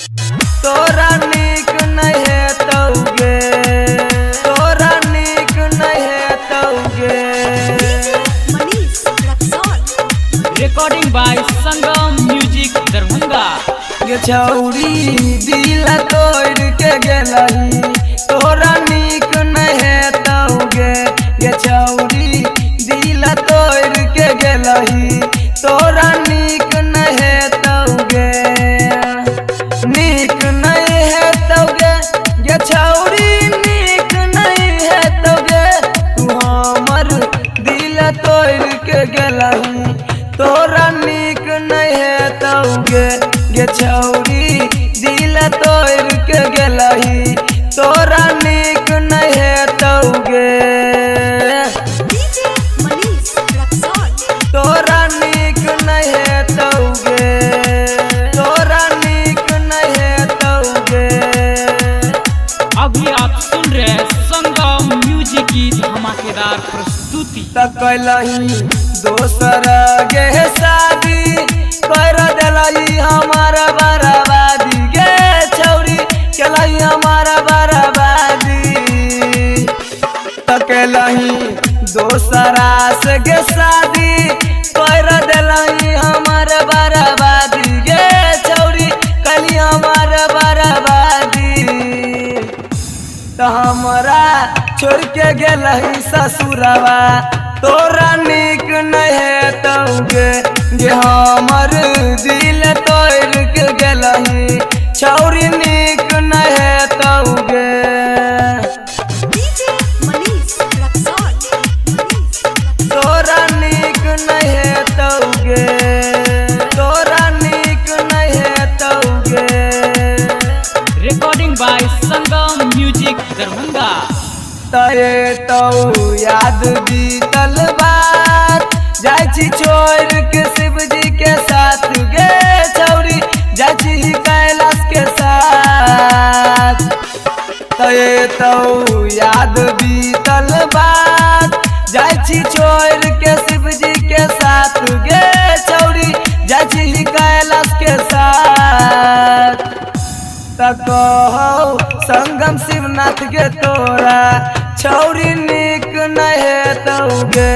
तोरा नीक नहीं है तौगे, तोरा नीक नहीं है तौगे। Recording by Sangam music Darbhanga. गे छौरी दिल तोड़ के गेलही, तोरा नीक नहीं है तौगे। गे छौरी दिल तोड़ के गेलही, तोरा नीक नहीं है तौगे, नीक नहीं है तौगे। गे छौरी नीक नहीं है तौगे, तू हमर दिल तोड़ के गेलही, तोरा नीक नहीं है तौगे। गे छौरी दिल तोड़ के गेलही, तोरा नीक नहीं है तौगे, तोरा नीक नहीं है तौगे, तोरा नीक नहीं है तौगे। अभी आप सुन रहे हैं संगम म्यूजिक की धमाकेदार प्रस्तुति। तकलही दोसर गे शादी कर दिलही हमार बर्बादी। गे छौरी केलही हमार बर्बादी, तकलही दोसरा से गे शादी कर दिलही हमार बर्बादी। गे छौरी कली हमार बर्बादी, तो हमरा छोड़ के गेलही ससुरवा, तोरा नीक नहीं है तौगे। गे हमर दिल तोड़ के गेलही, छौरी नीक नहीं है तौगे, तोरा नीक नहीं है तौगे, तोरा नीक नहीं है तौगे। Recording by Sangam music Darbhanga. तये तो याद बीतल बात, जाइ छी छोड़ के शिव जी के साथ। गे छौरी जाइ छी कैलाश के साथ, तये तो याद बीतल बात, जाइ छी छोड़ के शिव जी के साथ। गे छौरी जाइ छी कैलाश के साथ, तको संगम शिवनाथ के तोरा छौरी नीक नहीं है तौगे।